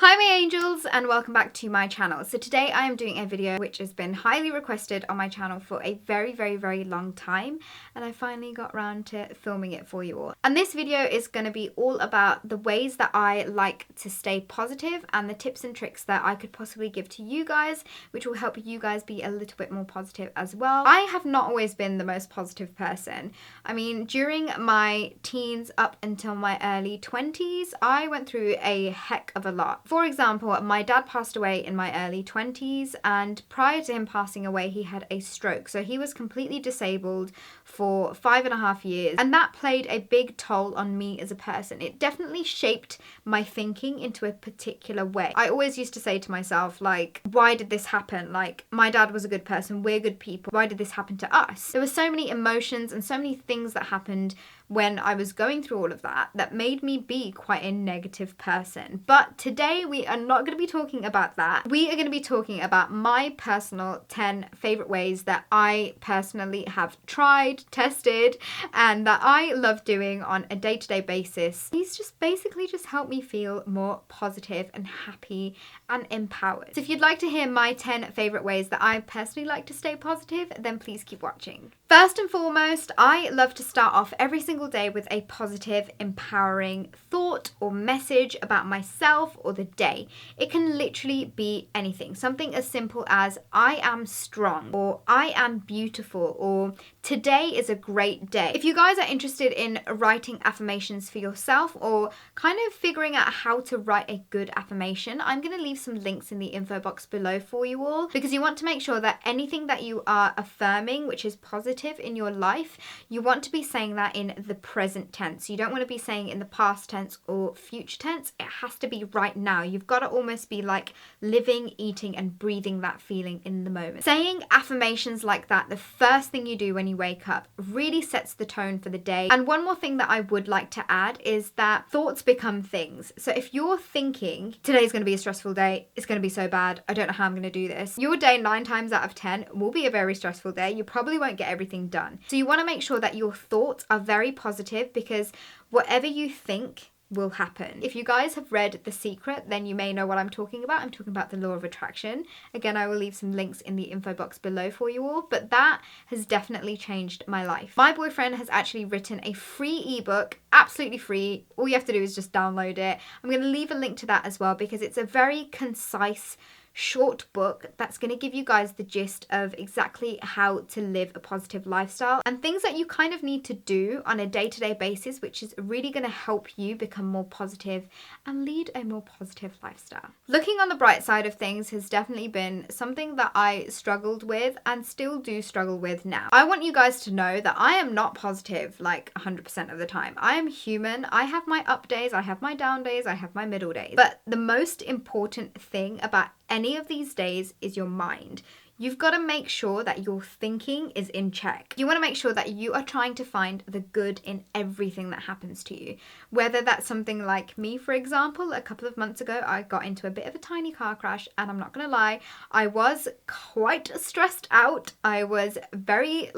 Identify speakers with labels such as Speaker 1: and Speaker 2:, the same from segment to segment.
Speaker 1: Hi my angels, and welcome back to my channel. So today I am doing a video which has been highly requested on my channel for a very long time, and I finally got around to filming it for you all. And this video is going to be all about the ways that I like to stay positive and the tips and tricks that I could possibly give to you guys, which will help you guys be a little bit more positive as well. I have not always been the most positive person. I mean, during my teens up until my early 20s, I went through a heck of a lot. For example, my dad passed away in my early 20s, and prior to him passing away, he had a stroke. So he was completely disabled for 5.5 years, and that played a big toll on me as a person. It definitely shaped my thinking into a particular way. I always used to say to myself, like, why did this happen? Like, my dad was a good person, we're good people. Why did this happen to us? There were so many emotions and so many things that happened when I was going through all of that that made me be quite a negative person. But today we are not going to be talking about that. We are going to be talking about my personal 10 favorite ways that I personally have tried, tested, and that I love doing on a day-to-day basis. These just basically just help me feel more positive and happy and empowered. So if you'd like to hear my 10 favorite ways that I personally like to stay positive, then please keep watching. First and foremost, I love to start off every single day with a positive, empowering thought or message about myself or the day. It can literally be anything. Something as simple as I am strong, or I am beautiful, or today is a great day. If you guys are interested in writing affirmations for yourself or kind of figuring out how to write a good affirmation, I'm going to leave some links in the info box below for you all, because you want to make sure that anything that you are affirming, which is positive in your life, you want to be saying that in the present tense. You don't want to be saying in the past tense or future tense. It has to be right now. You've got to almost be like living, eating, and breathing that feeling in the moment. Saying affirmations like that the first thing you do when you wake up really sets the tone for the day. And one more thing that I would like to add is that thoughts become things. So if you're thinking today's going to be a stressful day, it's going to be so bad, I don't know how I'm going to do this, your day 9 times out of 10 will be a very stressful day. You probably won't get everything done. So you want to make sure that your thoughts are very positive, because whatever you think will happen. If you guys have read The Secret, then you may know what I'm talking about. I'm talking about the law of attraction. Again, I will leave some links in the info box below for you all, but that has definitely changed my life. My boyfriend has actually written a free ebook, absolutely free. All you have to do is just download it. I'm going to leave a link to that as well, because it's a very concise, short book that's going to give you guys the gist of exactly how to live a positive lifestyle and things that you kind of need to do on a day-to-day basis, which is really going to help you become more positive and lead a more positive lifestyle. Looking on the bright side of things has definitely been something that I struggled with and still do struggle with now. I want you guys to know that I am not positive like 100% of the time. I am human. I have my up days, I have my down days, I have my middle days. But the most important thing about any of these days is your mind. You've got to make sure that your thinking is in check. You want to make sure that you are trying to find the good in everything that happens to you. Whether that's something like me, for example, a couple of months ago, I got into a bit of a tiny car crash, and I'm not going to lie, I was quite stressed out. I was very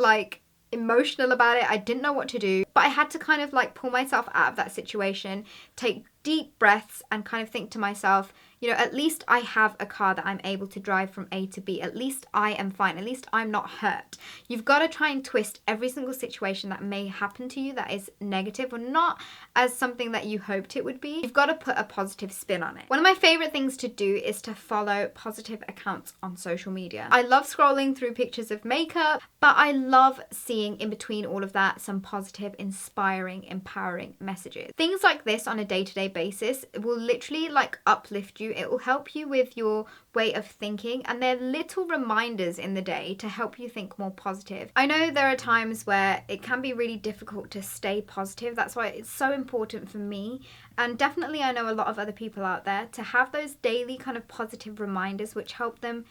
Speaker 1: emotional about it. I didn't know what to do, but I had to kind of pull myself out of that situation, take deep breaths, and kind of think to myself, you know, at least I have a car that I'm able to drive from A to B. At least I am fine. At least I'm not hurt. You've got to try and twist every single situation that may happen to you that is negative or not as something that you hoped it would be. You've got to put a positive spin on it. One of my favorite things to do is to follow positive accounts on social media. I love scrolling through pictures of makeup, but I love seeing in between all of that some positive, inspiring, empowering messages. Things like this on a day-to-day basis will literally uplift you. It will help you with your way of thinking, and they're little reminders in the day to help you think more positive. I know there are times where it can be really difficult to stay positive. That's why it's so important for me, and definitely I know a lot of other people out there, to have those daily kind of positive reminders which help them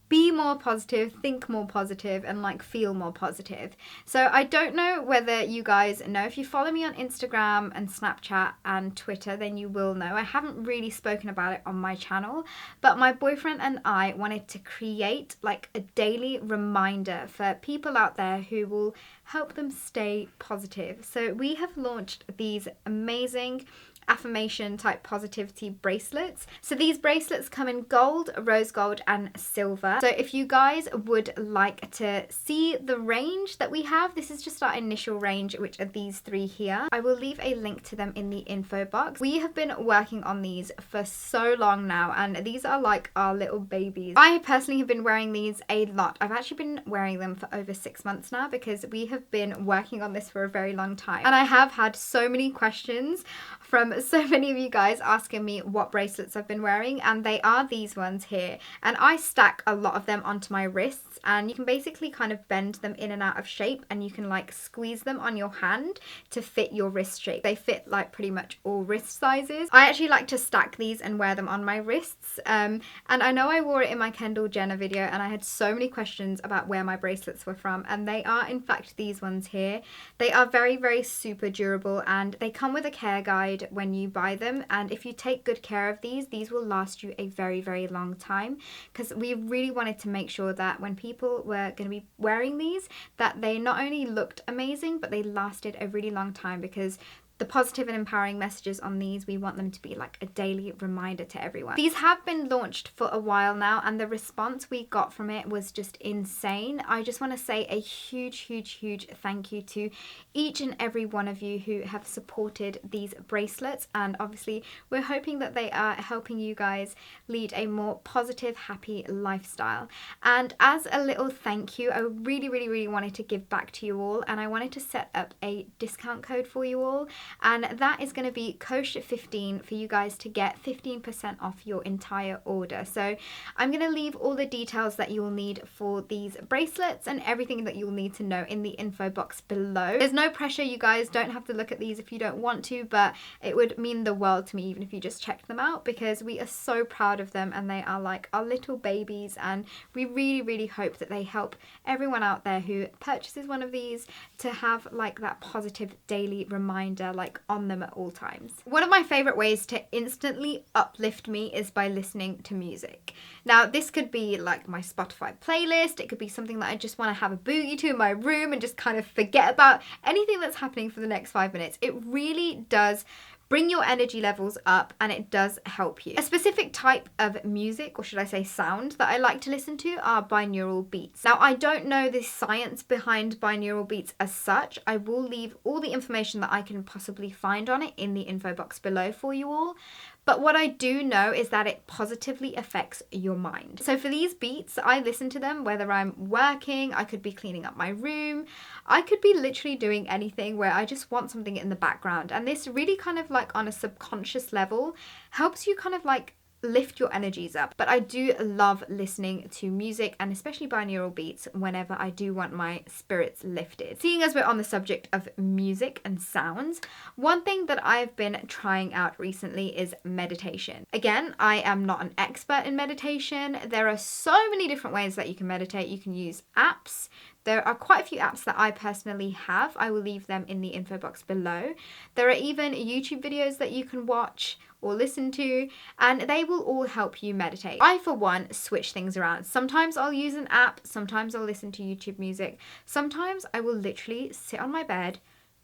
Speaker 1: be more positive, think more positive, and feel more positive. So I don't know whether you guys know. If you follow me on Instagram and Snapchat and Twitter, then you will know. I haven't really spoken about it on my channel, but my boyfriend and I wanted to create a daily reminder for people out there who will help them stay positive. So we have launched these amazing affirmation type positivity bracelets. So these bracelets come in gold, rose gold and silver. So if you guys would like to see the range that we have, this is just our initial range, which are these three here. I will leave a link to them in the info box. We have been working on these for so long now, and these are like our little babies. I personally have been wearing these a lot. I've actually been wearing them for over 6 months now because we have been working on this for a very long time. And I have had so many questions from so many of you guys asking me what bracelets I've been wearing, and they are these ones here. And I stack a lot of them onto my wrists, and you can basically kind of bend them in and out of shape, and you can like squeeze them on your hand to fit your wrist shape. They fit like pretty much all wrist sizes. I actually like to stack these and wear them on my wrists, and I know I wore it in my Kendall Jenner video, and I had so many questions about where my bracelets were from, and they are in fact these ones here. They are very, very super durable, and they come with a care guide when you buy them, and if you take good care of these will last you a very, very long time, because we really wanted to make sure that when people were going to be wearing these, that they not only looked amazing but they lasted a really long time, because the positive and empowering messages on these, we want them to be like a daily reminder to everyone. These have been launched for a while now, and the response we got from it was just insane. I just want to say a huge, huge, huge thank you to each and every one of you who have supported these bracelets, and obviously we're hoping that they are helping you guys lead a more positive, happy lifestyle. And as a little thank you, I really, really, really wanted to give back to you all, and I wanted to set up a discount code for you all. And that is going to be Kaushal15 for you guys to get 15% off your entire order. So I'm going to leave all the details that you will need for these bracelets and everything that you'll need to know in the info box below. There's no pressure, you guys don't have to look at these if you don't want to, but it would mean the world to me even if you just checked them out, because we are so proud of them and they are like our little babies, and we really, really hope that they help everyone out there who purchases one of these to have like that positive daily reminder like on them at all times. One of my favorite ways to instantly uplift me is by listening to music. Now this could be like my Spotify playlist, it could be something that I just want to have a boogie to in my room and just kind of forget about anything that's happening for the next 5 minutes. It really does bring your energy levels up, and it does help you. A specific type of music, or should I say sound, that I like to listen to are binaural beats. Now I don't know the science behind binaural beats as such. I will leave all the information that I can possibly find on it in the info box below for you all. But what I do know is that it positively affects your mind. So for these beats, I listen to them whether I'm working, I could be cleaning up my room, I could be literally doing anything where I just want something in the background. And this really kind of like on a subconscious level helps you kind of like lift your energies up. But I do love listening to music, and especially binaural beats, whenever I do want my spirits lifted. Seeing as we're on the subject of music and sounds, one thing that I've been trying out recently is meditation. Again, I am not an expert in meditation. There are so many different ways that you can meditate. You can use apps. There are quite a few apps that I personally have. I will leave them in the info box below. There are even YouTube videos that you can watch or listen to, and they will all help you meditate. I, for one, switch things around. Sometimes I'll use an app, sometimes I'll listen to YouTube music, sometimes I will literally sit on my bed,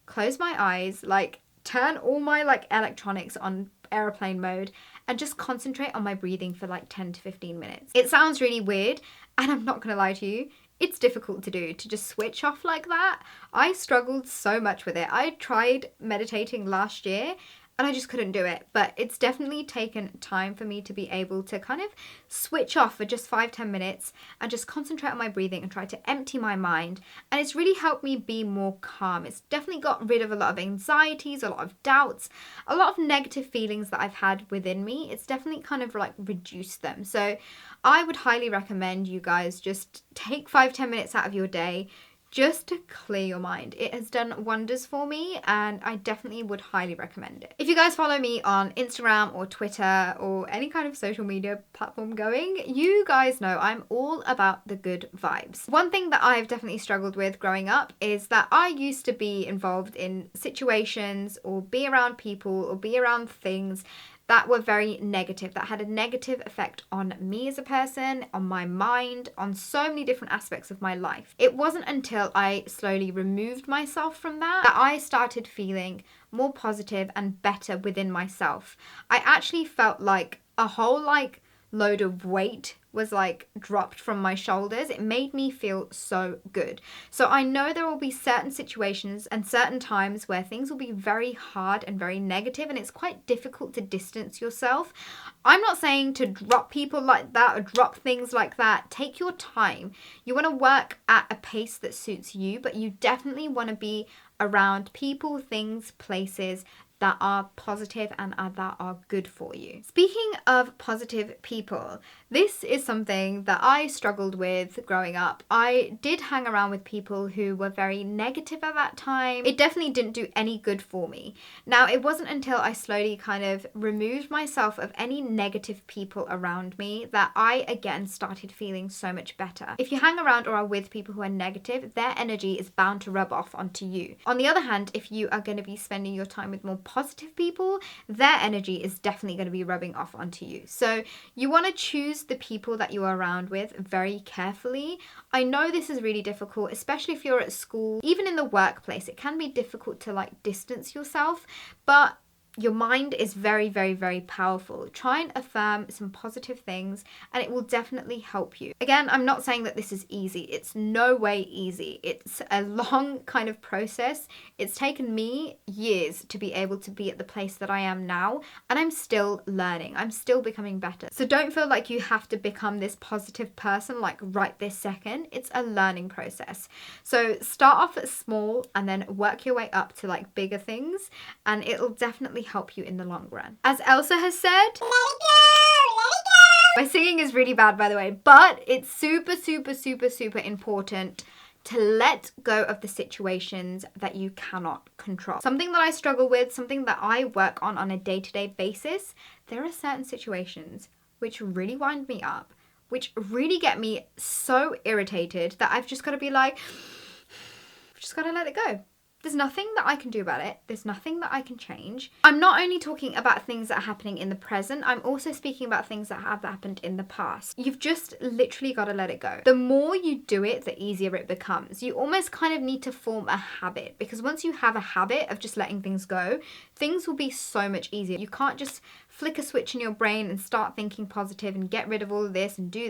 Speaker 1: close my eyes, like turn all my like electronics on airplane mode, and just concentrate on my breathing for like 10 to 15 minutes. It sounds really weird, and I'm not gonna lie to you, it's difficult to do, to just switch off like that. I struggled so much with it. I tried meditating last year and I just couldn't do it, but it's definitely taken time for me to be able to kind of switch off for just 5-10 minutes and just concentrate on my breathing and try to empty my mind. And it's really helped me be more calm. It's definitely got rid of a lot of anxieties, a lot of doubts, a lot of negative feelings that I've had within me. It's definitely kind of like reduced them. So I would highly recommend you guys just take 5-10 minutes out of your day just to clear your mind. It has done wonders for me, and I definitely would highly recommend it. If you guys follow me on Instagram or Twitter or any kind of social media platform going, you guys know I'm all about the good vibes. One thing that I've definitely struggled with growing up is that I used to be involved in situations or be around people or be around things that were very negative, that had a negative effect on me as a person, on my mind, on so many different aspects of my life. It wasn't until I slowly removed myself from that I started feeling more positive and better within myself. I actually felt like a whole load of weight was dropped from my shoulders. It made me feel so good. So I know there will be certain situations and certain times where things will be very hard and very negative, and it's quite difficult to distance yourself. I'm not saying to drop people like that or drop things like that. Take your time. You want to work at a pace that suits you, but you definitely want to be around people, things, places that are positive and that are good for you. Speaking of positive people, this is something that I struggled with growing up. I did hang around with people who were very negative at that time. It definitely didn't do any good for me. Now, it wasn't until I slowly kind of removed myself of any negative people around me that I again started feeling so much better. If you hang around or are with people who are negative, their energy is bound to rub off onto you. On the other hand, if you are going to be spending your time with more positive people, their energy is definitely going to be rubbing off onto you. So you want to choose the people that you are around with very carefully. I know this is really difficult, especially if you're at school, even in the workplace. It can be difficult to distance yourself, but your mind is very, very, very powerful. Try and affirm some positive things and it will definitely help you. Again, I'm not saying that this is easy. It's no way easy. It's a long kind of process. It's taken me years to be able to be at the place that I am now, and I'm still learning. I'm still becoming better. So don't feel like you have to become this positive person right this second. It's a learning process. So start off at small and then work your way up to bigger things, and it'll definitely help you in the long run. As Elsa has said, let it go, let it go. My singing is really bad, by the way, but it's super, super, super, super important to let go of the situations that you cannot control. Something that I struggle with, something that I work on a day-to-day basis, there are certain situations which really wind me up, which really get me so irritated that I've just got to be I've just got to let it go. There's nothing that I can do about it. There's nothing that I can change. I'm not only talking about things that are happening in the present, I'm also speaking about things that have happened in the past. You've just literally got to let it go. The more you do it, the easier it becomes. You almost kind of need to form a habit, because once you have a habit of just letting things go, things will be so much easier. You can't just flick a switch in your brain and start thinking positive and get rid of all of this and do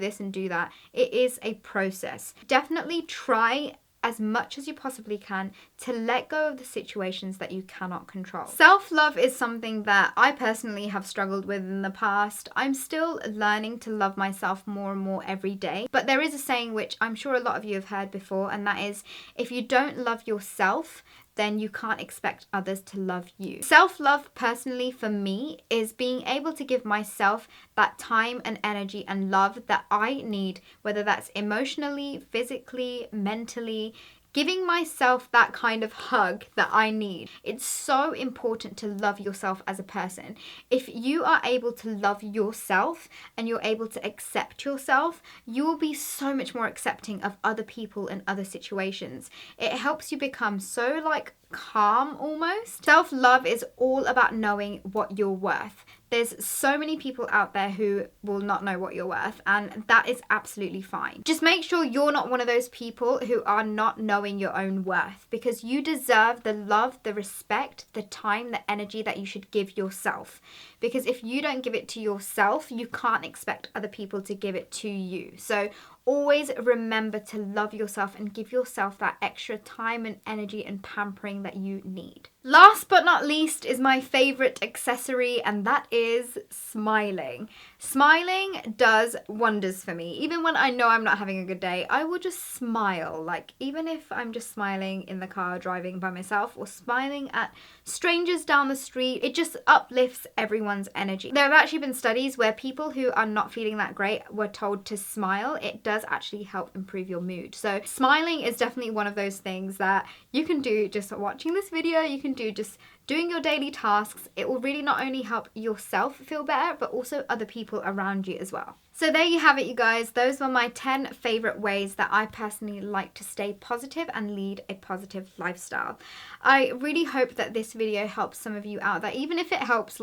Speaker 1: that. It is a process. Definitely try as much as you possibly can to let go of the situations that you cannot control. Self-love is something that I personally have struggled with in the past. I'm still learning to love myself more and more every day. But there is a saying which I'm sure a lot of you have heard before, and that is, if you don't love yourself, then you can't expect others to love you. Self-love, personally, for me, is being able to give myself that time and energy and love that I need, whether that's emotionally, physically, mentally, giving myself that kind of hug that I need. It's so important to love yourself as a person. If you are able to love yourself and you're able to accept yourself, you will be so much more accepting of other people and other situations. It helps you become so calm almost. Self-love is all about knowing what you're worth. There's so many people out there who will not know what you're worth, and that is absolutely fine. Just make sure you're not one of those people who are not knowing your own worth, because you deserve the love, the respect, the time, the energy that you should give yourself. Because if you don't give it to yourself, you can't expect other people to give it to you. So always remember to love yourself and give yourself that extra time and energy and pampering that you need. Last but not least is my favorite accessory, and that is smiling. Smiling does wonders for me. Even when I know I'm not having a good day, I will just smile. Even if I'm just smiling in the car driving by myself or smiling at strangers down the street, it just uplifts everyone's energy. There have actually been studies where people who are not feeling that great were told to smile. It does actually help improve your mood. So smiling is definitely one of those things that you can do just watching this video, you can do just doing your daily tasks. It will really not only help yourself feel better, but also other people around you as well. So there you have it, you guys. Those were my 10 favorite ways that I personally like to stay positive and lead a positive lifestyle. I really hope that this video helps some of you out, that even if it helps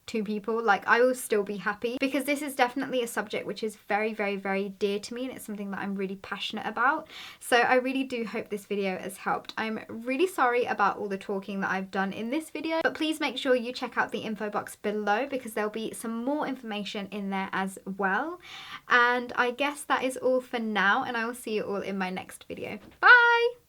Speaker 1: to people, like I will still be happy, because this is definitely a subject which is very, very, very dear to me, and it's something that I'm really passionate about. So I really do hope this video has helped. I'm really sorry about all the talking that I've done in this video, but please make sure you check out the info box below, because there'll be some more information in there as well. And I guess that is all for now, and I will see you all in my next video. Bye!